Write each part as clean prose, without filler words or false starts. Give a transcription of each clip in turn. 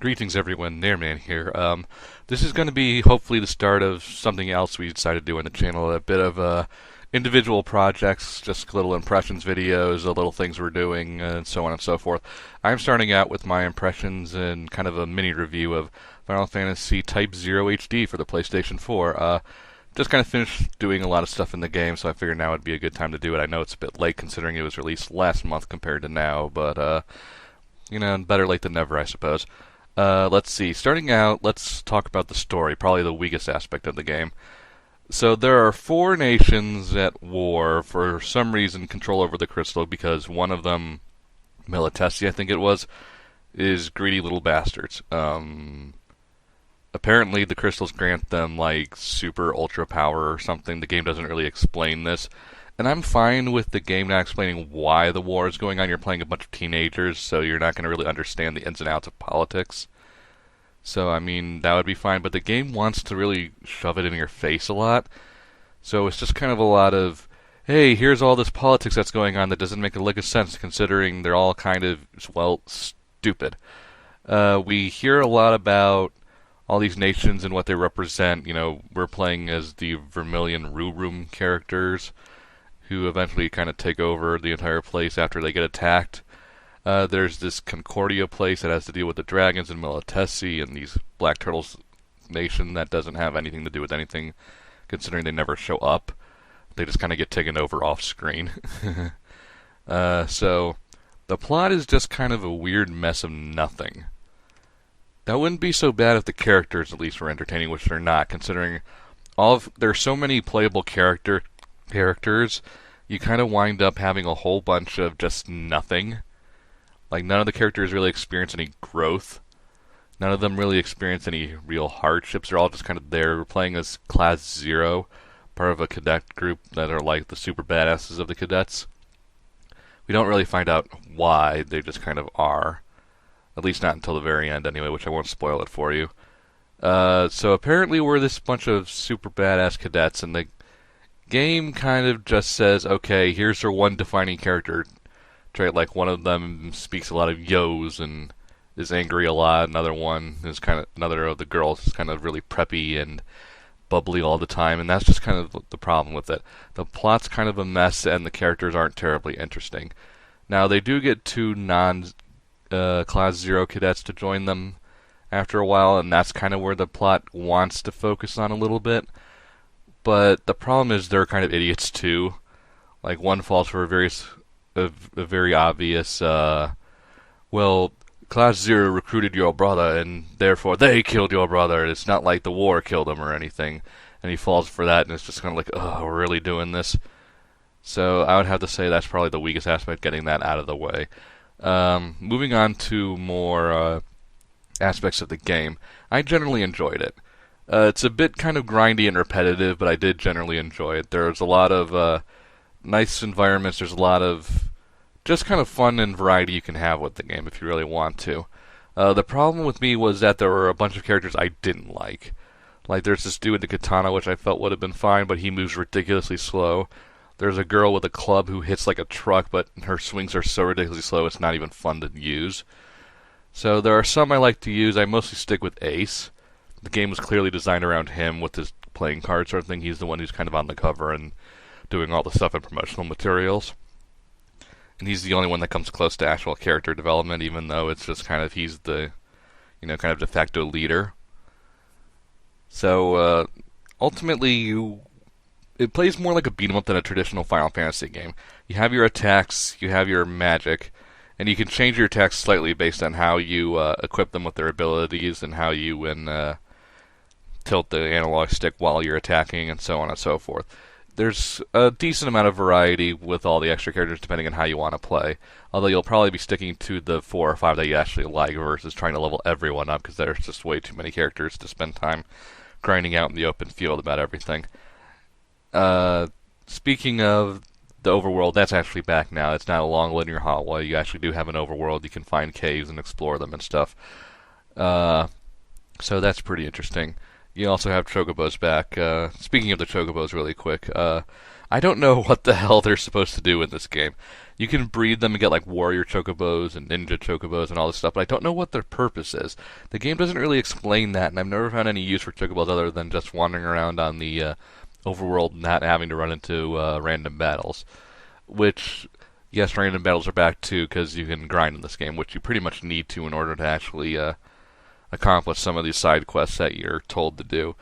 Greetings everyone, Nairman here. This is going to be hopefully the start of something else we decided to do on the channel, a bit of individual projects, just little impressions videos, the little things we're doing, and so on and so forth. I'm starting out with my impressions and kind of a mini review of Final Fantasy Type 0 HD for the PlayStation 4. Just kind of finished doing a lot of stuff in the game, so I figured now would be a good time to do it. I know it's a bit late considering it was released last month compared to now, but better late than never, I suppose. Let's see. Starting out, let's talk about the story, probably the weakest aspect of the game. So there are four nations at war, for some reason control over the crystal, because one of them, Militesi I think it was, is greedy little bastards. Apparently the crystals grant them like super ultra power or something. The game doesn't really explain this. And I'm fine with the game not explaining why the war is going on. You're playing a bunch of teenagers, so you're not going to really understand the ins and outs of politics. So, I mean, that would be fine. But the game wants to really shove it in your face a lot. So it's just kind of a lot of, hey, here's all this politics that's going on that doesn't make a lick of sense considering they're all kind of, well, stupid. We hear a lot about all these nations and what they represent. You know, we're playing as the Vermilion Rurum characters, who eventually kind of take over the entire place after they get attacked. There's this Concordia place that has to deal with the dragons and Militesi and these Black Turtles nation that doesn't have anything to do with anything, considering they never show up. They just kind of get taken over off screen. So the plot is just kind of a weird mess of nothing. That wouldn't be so bad if the characters at least were entertaining, which they're not, considering there's so many playable characters, you kind of wind up having a whole bunch of just nothing. Like, none of the characters really experience any growth. None of them really experience any real hardships. They're all just kind of there. We're playing as Class 0, part of a cadet group that are like the super badasses of the cadets. We don't really find out why, they just kind of are. At least not until the very end anyway, which I won't spoil it for you. So apparently we're this bunch of super badass cadets, and the game kind of just says, okay, here's their one defining character trait. Like, one of them speaks a lot of yo's and is angry a lot. Another of the girls is kind of really preppy and bubbly all the time, and that's just kind of the problem with it. The plot's kind of a mess, and the characters aren't terribly interesting. Now, they do get two Class 0 cadets to join them after a while, and that's kind of where the plot wants to focus on a little bit. But the problem is they're kind of idiots too. Like, one falls for a very obvious, well, Class 0 recruited your brother, and therefore they killed your brother. It's not like the war killed him or anything. And he falls for that, and it's just kind of like, oh, we're really doing this? So I would have to say that's probably the weakest aspect, getting that out of the way. Moving on to more aspects of the game, I generally enjoyed it. It's a bit kind of grindy and repetitive, but I did generally enjoy it. There's a lot of nice environments. There's a lot of just kind of fun and variety you can have with the game if you really want to. The problem with me was that there were a bunch of characters I didn't like. Like, there's this dude with the katana, which I felt would have been fine, but he moves ridiculously slow. There's a girl with a club who hits like a truck, but her swings are so ridiculously slow it's not even fun to use. So there are some I like to use. I mostly stick with Ace. The game was clearly designed around him with his playing card sort of thing. He's the one who's kind of on the cover and doing all the stuff in promotional materials. And he's the only one that comes close to actual character development, even though it's just kind of, he's the, kind of de facto leader. So, ultimately, it plays more like a beat-em-up than a traditional Final Fantasy game. You have your attacks, you have your magic, and you can change your attacks slightly based on how you equip them with their abilities and how you tilt the analog stick while you're attacking, and so on and so forth. There's a decent amount of variety with all the extra characters depending on how you want to play, although you'll probably be sticking to the 4 or 5 that you actually like versus trying to level everyone up, because there's just way too many characters to spend time grinding out in the open field about everything. Speaking of the overworld, that's actually back now. It's not a long linear hallway. You actually do have an overworld. You can find caves and explore them and stuff. So that's pretty interesting. You also have chocobos back. Speaking of the chocobos really quick, I don't know what the hell they're supposed to do in this game. You can breed them and get like warrior chocobos and ninja chocobos and all this stuff, but I don't know what their purpose is. The game doesn't really explain that, and I've never found any use for chocobos other than just wandering around on the overworld, not having to run into random battles. Which, yes, random battles are back too, because you can grind in this game, which you pretty much need to in order to actually accomplish some of these side quests that you're told to do.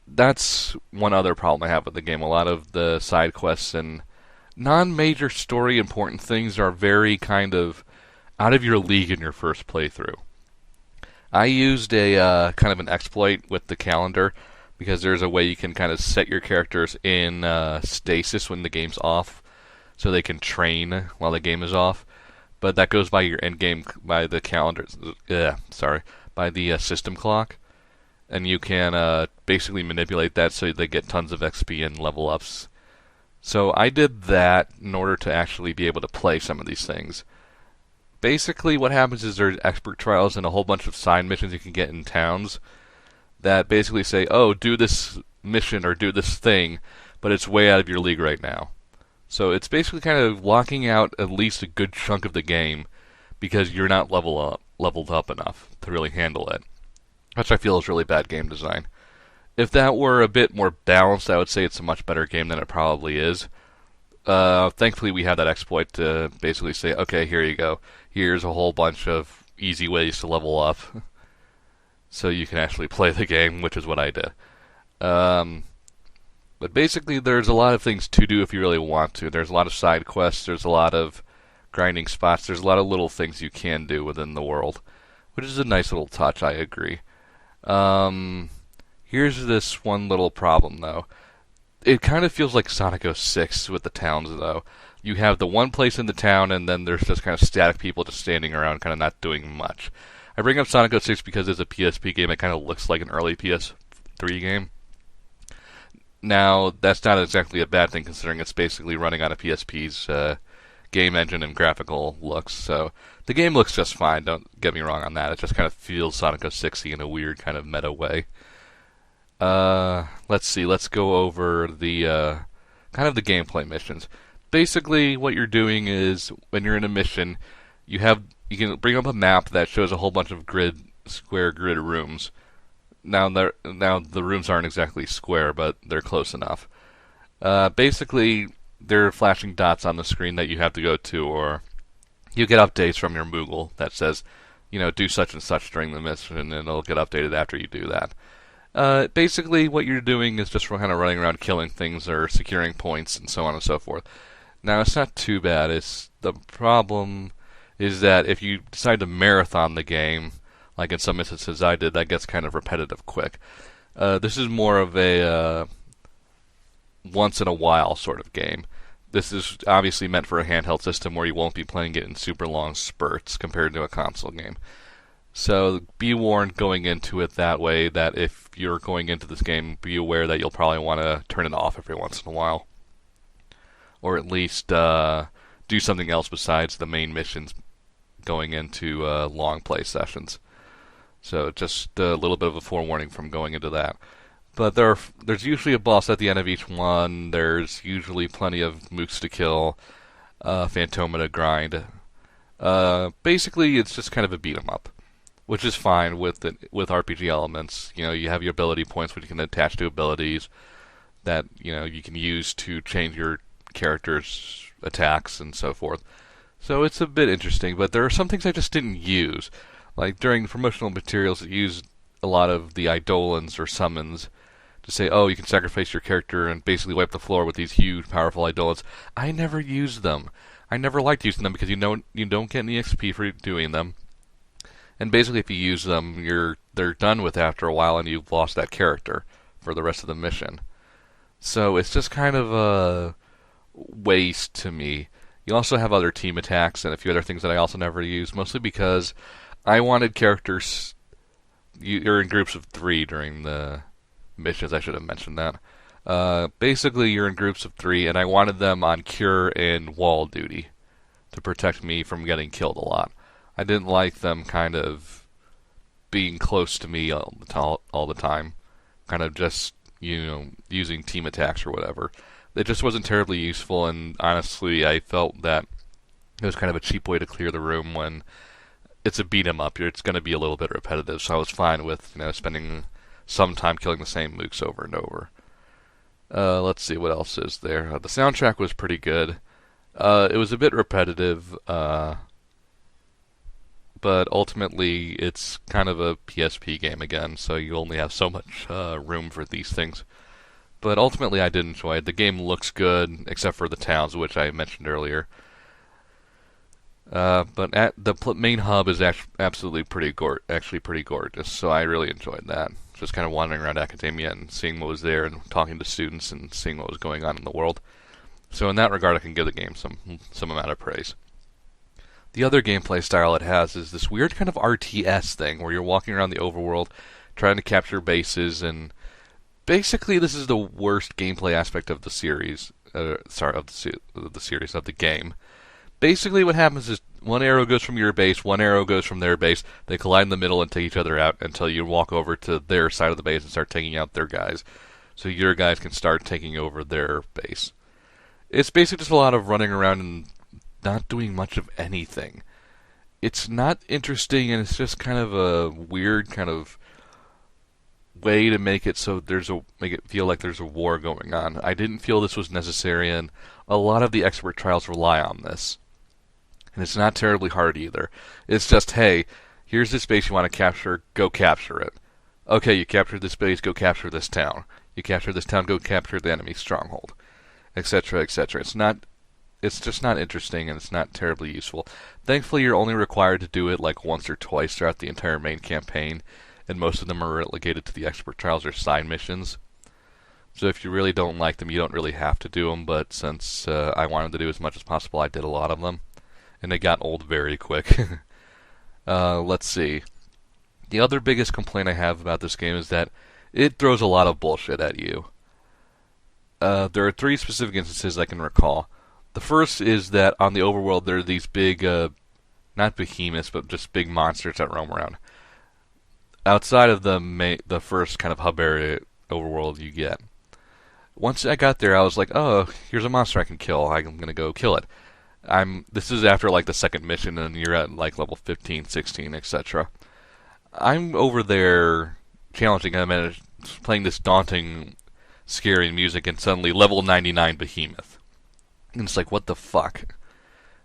That's one other problem I have with the game. A lot of the side quests and non-major story important things are very kind of out of your league in your first playthrough. I used a kind of an exploit with the calendar because there's a way you can kind of set your characters in stasis when the game's off, so they can train while the game is off. But that goes by your end game, by the calendar. By the system clock, and you can basically manipulate that so they get tons of XP and level ups. So I did that in order to actually be able to play some of these things. Basically, what happens is there's expert trials and a whole bunch of side missions you can get in towns that basically say, oh, do this mission or do this thing, but it's way out of your league right now. So it's basically kind of locking out at least a good chunk of the game because you're not leveled up enough to really handle it, which I feel is really bad game design. If that were a bit more balanced, I would say it's a much better game than it probably is. Thankfully, we have that exploit to basically say, okay, here you go. Here's a whole bunch of easy ways to level up, so you can actually play the game, which is what I did. But basically, there's a lot of things to do if you really want to. There's a lot of side quests. There's a lot of grinding spots. There's a lot of little things you can do within the world, which is a nice little touch, I agree. Here's this one little problem, though. It kind of feels like Sonic 06 with the towns, though. You have the one place in the town, and then there's just kind of static people just standing around, kind of not doing much. I bring up Sonic 06 because it's a PSP game. It kind of looks like an early PS3 game. Now, that's not exactly a bad thing, considering it's basically running on a PSP's game engine and graphical looks. So the game looks just fine, don't get me wrong on that. It just kind of feels Sonic 06-y in a weird kind of meta way. Let's see, let's go over the kind of the gameplay missions. Basically, what you're doing is, when you're in a mission, you can bring up a map that shows a whole bunch of square grid rooms. Now the rooms aren't exactly square, but they're close enough. Basically, there are flashing dots on the screen that you have to go to, or you get updates from your Moogle that says, do such and such during the mission, and it'll get updated after you do that. Basically, what you're doing is just kind of running around killing things or securing points and so on and so forth. Now, it's not too bad. The problem is that if you decide to marathon the game, like in some instances I did, that gets kind of repetitive quick. This is more of a once-in-a-while sort of game. This is obviously meant for a handheld system where you won't be playing it in super long spurts compared to a console game. So be warned going into it that way, that if you're going into this game, be aware that you'll probably want to turn it off every once in a while. Or at least do something else besides the main missions going into long play sessions. So just a little bit of a forewarning from going into that. But there's usually a boss at the end of each one. There's usually plenty of mooks to kill, Phantoma to grind. Basically, it's just kind of a beat 'em up, which is fine with RPG elements. You have your ability points, which you can attach to abilities that you can use to change your character's attacks and so forth. So it's a bit interesting, but there are some things I just didn't use. Like during promotional materials, it used a lot of the Eidolons or summons to say, oh, you can sacrifice your character and basically wipe the floor with these huge, powerful Eidolons. I never used them. I never liked using them because you don't get any XP for doing them. And basically, if you use them, they're done with after a while, and you've lost that character for the rest of the mission. So it's just kind of a waste to me. You also have other team attacks and a few other things that I also never use, mostly because I wanted characters. You're in groups of 3 during the missions. I should have mentioned that. Basically, you're in groups of 3, and I wanted them on cure and wall duty to protect me from getting killed a lot. I didn't like them kind of being close to me all the time, kind of just using team attacks or whatever. It just wasn't terribly useful, and honestly, I felt that it was kind of a cheap way to clear the room when it's a beat 'em up. It's going to be a little bit repetitive, so I was fine with spending some time killing the same mooks over and over. Let's see what else is there. The soundtrack was pretty good. It was a bit repetitive, but ultimately it's kind of a PSP game again, so you only have so much room for these things. But ultimately I did enjoy it. The game looks good, except for the towns, which I mentioned earlier. But the main hub is absolutely pretty gorgeous, so I really enjoyed that. Just kind of wandering around academia and seeing what was there and talking to students and seeing what was going on in the world. So in that regard, I can give the game some amount of praise. The other gameplay style it has is this weird kind of RTS thing where you're walking around the overworld trying to capture bases, and basically this is the worst gameplay aspect of the series. Of the game. Basically what happens is one arrow goes from your base, one arrow goes from their base, they collide in the middle and take each other out until you walk over to their side of the base and start taking out their guys. So your guys can start taking over their base. It's basically just a lot of running around and not doing much of anything. It's not interesting, and it's just kind of a weird kind of way to make it so make it feel like there's a war going on. I didn't feel this was necessary, and a lot of the expert trials rely on this. And it's not terribly hard either. It's just, hey, here's this base you want to capture, go capture it. Okay, you captured this base, go capture this town. You capture this town, go capture the enemy stronghold, etc., etc. It's just not interesting, and it's not terribly useful. Thankfully, you're only required to do it like once or twice throughout the entire main campaign, and most of them are relegated to the expert trials or side missions. So if you really don't like them, you don't really have to do them, but since I wanted to do as much as possible, I did a lot of them, and they got old very quick. Let's see. The other biggest complaint I have about this game is that it throws a lot of bullshit at you. There are 3 specific instances I can recall. The first is that on the overworld there are these big, not behemoths, but just big monsters that roam around. Outside of the first kind of hub area overworld you get. Once I got there, I was like, oh, here's a monster I can kill. I'm gonna go kill it. This is after like the second mission, and you're at like level 15, 16, etc. I'm over there challenging him and playing this daunting, scary music, and suddenly level 99 behemoth. And it's like, what the fuck?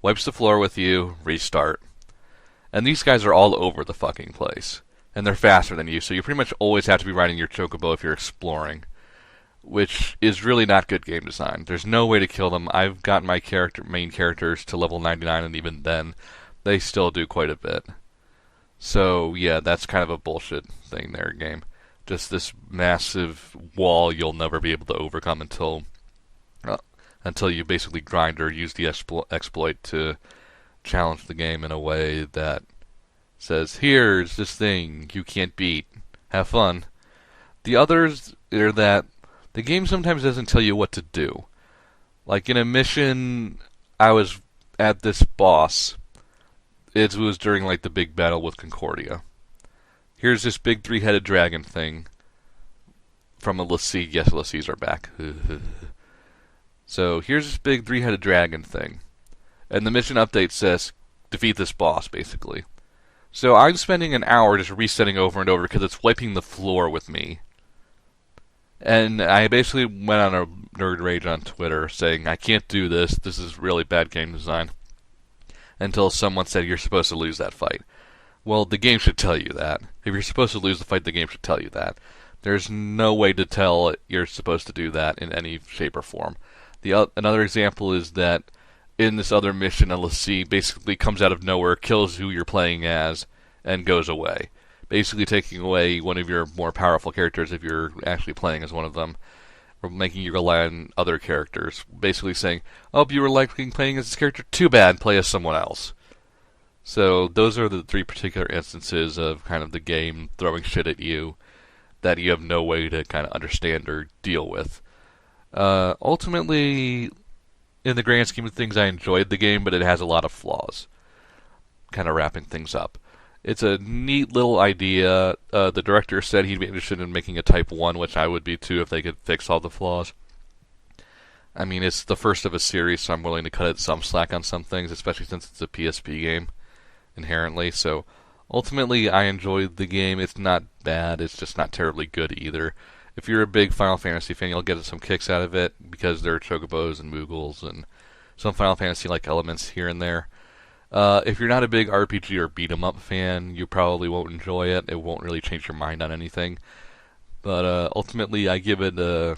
Wipes the floor with you, restart. And these guys are all over the fucking place. And they're faster than you, so you pretty much always have to be riding your chocobo if you're exploring. Which is really not good game design. There's no way to kill them. I've gotten my main characters to level 99, and even then, they still do quite a bit. So, yeah, that's kind of a bullshit thing there, game. Just this massive wall you'll never be able to overcome until you basically grind or use the exploit to challenge the game in a way that says, here's this thing you can't beat. Have fun. The others are that the game sometimes doesn't tell you what to do. Like in a mission, I was at this boss. It was during like the big battle with Concordia. Here's this big 3-headed dragon thing from a l'Cie. Yes, l'Cies are back. So here's this big 3-headed dragon thing. And the mission update says, defeat this boss, basically. So I'm spending an hour just resetting over and over because it's wiping the floor with me. And I basically went on a nerd rage on Twitter saying, I can't do this, this is really bad game design. Until someone said, you're supposed to lose that fight. Well, the game should tell you that. If you're supposed to lose the fight, the game should tell you that. There's no way to tell you're supposed to do that in any shape or form. Another example is that in this other mission, a l'Cie basically comes out of nowhere, kills who you're playing as, and goes away. Basically taking away one of your more powerful characters if you're actually playing as one of them, or making you rely on other characters. Basically saying, oh, you were liking playing as this character? Too bad, play as someone else. So those are the 3 particular instances of kind of the game throwing shit at you that you have no way to kind of understand or deal with. Ultimately, in the grand scheme of things, I enjoyed the game, but it has a lot of flaws. Kind of wrapping things up. It's a neat little idea. The director said he'd be interested in making a Type 1, which I would be too if they could fix all the flaws. I mean, it's the first of a series, so I'm willing to cut it some slack on some things, especially since it's a PSP game inherently. So ultimately, I enjoyed the game. It's not bad. It's just not terribly good either. If you're a big Final Fantasy fan, you'll get some kicks out of it because there are chocobos and moogles and some Final Fantasy-like elements here and there. If you're not a big RPG or beat 'em up fan, you probably won't enjoy it. It won't really change your mind on anything. But ultimately, I give it a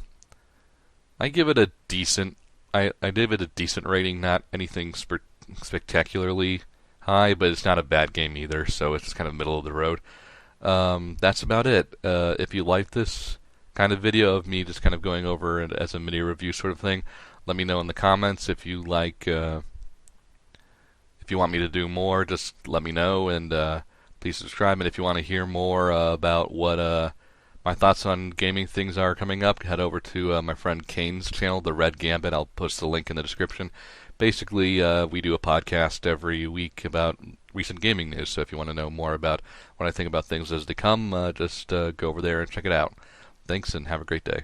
decent I give it a decent rating. Not anything spectacularly high, but it's not a bad game either. So it's just kind of middle of the road. That's about it. If you like this kind of video of me just kind of going over it as a mini review sort of thing, let me know in the comments. If you like. If you want me to do more, just let me know, and please subscribe. And if you want to hear more about what my thoughts on gaming things are coming up, head over to my friend Kane's channel, The Red Gambit. I'll post the link in the description. Basically, we do a podcast every week about recent gaming news, so if you want to know more about what I think about things as they come, just go over there and check it out. Thanks, and have a great day.